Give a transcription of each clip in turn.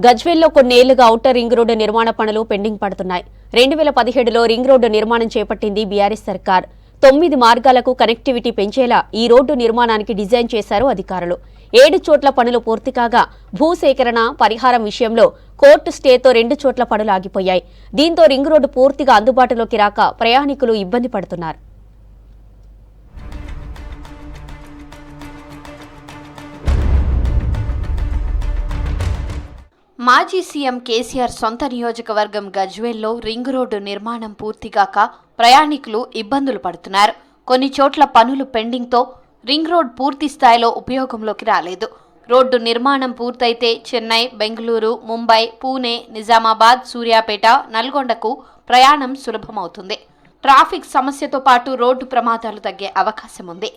గజ్వేల్లో కొన్నేళ్లుగా outer ring road నిర్మాణ పనులు పెండింగ్ పడుతున్నాయి. 2017లో రింగ్ రోడ్డు నిర్మాణం చేపట్టింది బీఆర్ఎస్ సర్కార్. 9 మార్గాలకు కనెక్టివిటీ పెంచేలా ఈ రోడ్డు నిర్మాణానికి డిజైన్ చేశారు అధికారులు. 7 చోట్ల పనులు పూర్తి కాగా భూసేకరణ, పరిహారం విషయంలో కోర్టు స్టేతో 2 చోట్ల పనులు ఆగిపోయాయి. దీంతో రింగ్ రోడ్డు పూర్తిగా అందుబాటులోకి రాక ప్రయాణికులు ఇబ్బంది పడుతున్నారు. మాజీ సీఎం కేసీఆర్ సొంత నియోజకవర్గం గజ్వేల్లో రింగ్ రోడ్డు నిర్మాణం పూర్తిగాక ప్రయాణికులు ఇబ్బందులు పడుతున్నారు. కొన్ని చోట్ల పనులు పెండింగ్తో రింగ్ రోడ్ పూర్తి స్థాయిలో ఉపయోగంలోకి రాలేదు. రోడ్డు నిర్మాణం పూర్తయితే చెన్నై, బెంగళూరు, ముంబై, పూణే, నిజామాబాద్, సూర్యాపేట, నల్గొండకు ప్రయాణం సులభమవుతుంది. ట్రాఫిక్ సమస్యతో పాటు రోడ్డు ప్రమాదాలు తగ్గే అవకాశం ఉంది.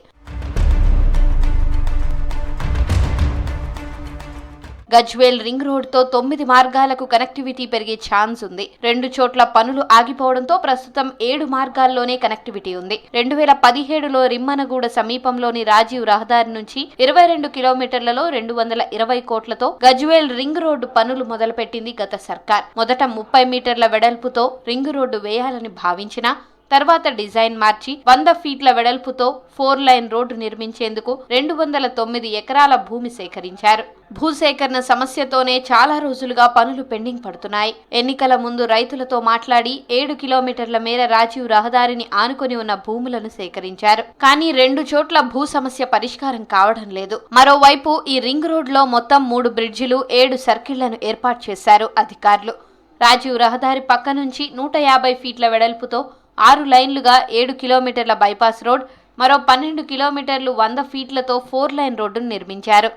గజ్వేల్ రింగ్ రోడ్తో 9 మార్గాలకు కనెక్టివిటీ పెరిగే ఛాన్స్ ఉంది. 2 చోట్ల పనులు ఆగిపోవడంతో ప్రస్తుతం 7 మార్గాల్లోనే కనెక్టివిటీ ఉంది. 2017లో రిమ్మనగూడ సమీపంలోని రాజీవ్ రహదారి నుంచి 22 కిలోమీటర్లలో 220 కోట్లతో గజ్వేల్ రింగ్ రోడ్డు పనులు మొదలుపెట్టింది గత సర్కార్. మొదట 30 మీటర్ల వెడల్పుతో రింగ్ రోడ్డు వేయాలని భావించినా తర్వాత డిజైన్ మార్చి 100 ఫీట్ల వెడల్పుతో 4 లైన్ రోడ్డు నిర్మించేందుకు 209 ఎకరాల భూమి సేకరించారు. భూసేకరణ సమస్యతోనే చాలా రోజులుగా పనులు పెండింగ్ పడుతున్నాయి. ఎన్నికల ముందు రైతులతో మాట్లాడి 7 కిలోమీటర్ల మేర రాజీవ్ రహదారిని ఆనుకొని ఉన్న భూములను సేకరించారు. కానీ 2 చోట్ల భూ సమస్య పరిష్కారం కావడం లేదు. మరోవైపు ఈ రింగ్ రోడ్లో మొత్తం 3 బ్రిడ్జిలు, 7 సర్కిళ్లను ఏర్పాటు చేశారు అధికారులు. రాజీవ్ రహదారి పక్క నుంచి 150 ఫీట్ల వెడల్పుతో 6 లైన్లుగా 7 కిలోమీటర్ల బైపాస్ రోడ్, మరో 12 కిలోమీటర్లు 100 ఫీట్లతో 4 లైన్ రోడ్డును నిర్మించారు.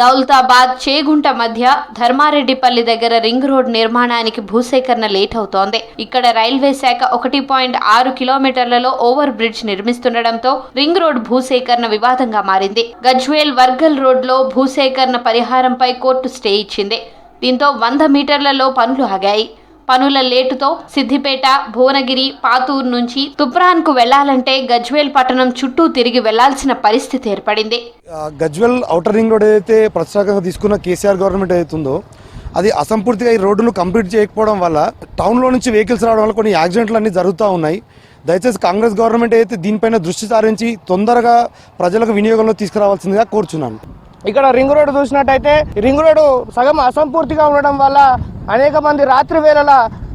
దౌలతాబాద్, చేగుంట మధ్య ధర్మారెడ్డిపల్లి దగ్గర రింగ్ రోడ్ నిర్మాణానికి భూసేకరణ లేట్ అవుతోంది. ఇక్కడ రైల్వే శాఖ 1.6 కిలోమీటర్లలో ఓవర్ బ్రిడ్జ్ నిర్మిస్తుండటంతో రింగ్ రోడ్ భూసేకరణ వివాదంగా మారింది. గజ్వేల్ వర్గల్ రోడ్లో భూసేకరణ పరిహారంపై కోర్టు స్టే ఇచ్చింది. దీంతో 100 మీటర్లలో పనులు ఆగాయి. పనుల లేటుతో సిద్దిపేట, భువనగిరి, పాతూరు నుంచి తుప్రాన్కు వెళ్లాలంటే గజ్వేల్ పట్టణం చుట్టూ తిరిగి వెళ్లాల్సిన పరిస్థితి ఏర్పడింది. గజ్వేల్ ఔటర్ రింగ్ రోడ్ ఏదైతే ప్రత్యేకంగా తీసుకున్న కేసీఆర్ గవర్నమెంట్ ఏదైతుందో అది అసంపూర్తిగా ఈ రోడ్డును కంప్లీట్ చేయకపోవడం వల్ల టౌన్లో నుంచి వెహికల్స్ రావడం వల్ల కొన్ని యాక్సిడెంట్లు అన్ని జరుగుతూ ఉన్నాయి. దయచేసి కాంగ్రెస్ గవర్నమెంట్ అయితే దీనిపైన దృష్టి సారించి తొందరగా ప్రజలకు వినియోగంలో తీసుకురావాల్సిందిగా కోరుచున్నాను. ఇక్కడ రింగ్ రోడ్డు చూసినట్టయితే రింగ్ రోడ్డు సగం అసంపూర్తిగా ఉండడం వల్ల అనేక మంది రాత్రి వేళల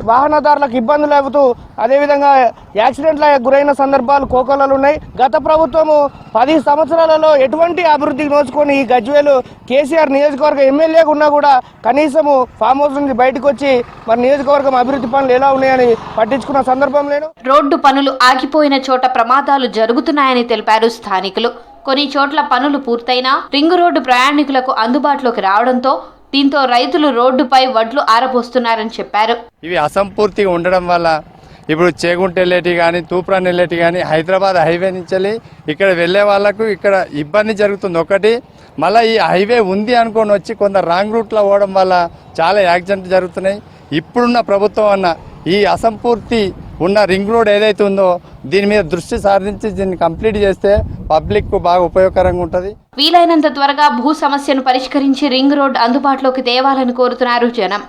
వాహనదారులకు ఇబ్బందులు అవుతూ అదేవిధంగా యాక్సిడెంట్లకు గురైన సందర్భాలు కోకొల్లలు ఉన్నాయి. గత ప్రభుత్వము 10 సంవత్సరాలలో ఎటువంటి అభివృద్ధికి నోచుకొని ఈ గజ్వేలు కేసీఆర్ నియోజకవర్గ ఎమ్మెల్యేగా ఉన్నా కూడా కనీసము ఫామ్ హౌస్ నుంచి బయటకు వచ్చి మరి నియోజకవర్గం అభివృద్ధి పనులు ఎలా ఉన్నాయని పట్టించుకున్న సందర్భం లేదు. రోడ్డు పనులు ఆగిపోయిన చోట ప్రమాదాలు జరుగుతున్నాయని తెలిపారు స్థానికులు. కొన్ని చోట్ల పనులు పూర్తయినా రింగ్ రోడ్డు ప్రయాణికులకు అందుబాటులోకి రావడంతో దీంతో రైతులు రోడ్డుపై వడ్లు ఆరబోస్తున్నారని చెప్పారు. ఇవి అసంపూర్తిగా ఉండడం వల్ల ఇప్పుడు చేగుంట వెళ్ళేటి కానీ, తూప్రాన్ వెళ్ళేటి కానీ హైదరాబాద్ హైవే నుంచి ఇక్కడ వెళ్ళే వాళ్ళకు ఇక్కడ ఇబ్బంది జరుగుతుంది. ఒకటి మళ్ళీ ఈ హైవే ఉంది అనుకొని వచ్చి కొంత రాంగ్ రూట్లో పోవడం వల్ల చాలా యాక్సిడెంట్లు జరుగుతున్నాయి. ఇప్పుడున్న ప్రభుత్వం అన్న ఈ అసంపూర్తి ఉన్న రింగ్ రోడ్ ఏదైతే ఉందో దీని మీద దృష్టి సారించి దీన్ని కంప్లీట్ చేస్తే పబ్లిక్ కు బాగా ఉపయోగకరంగా ఉంటుంది. వీలైనంత త్వరగా భూ సమస్యను పరిష్కరించి రింగ్ రోడ్ అందుబాటులోకి తేవాలని కోరుతున్నారు జనం.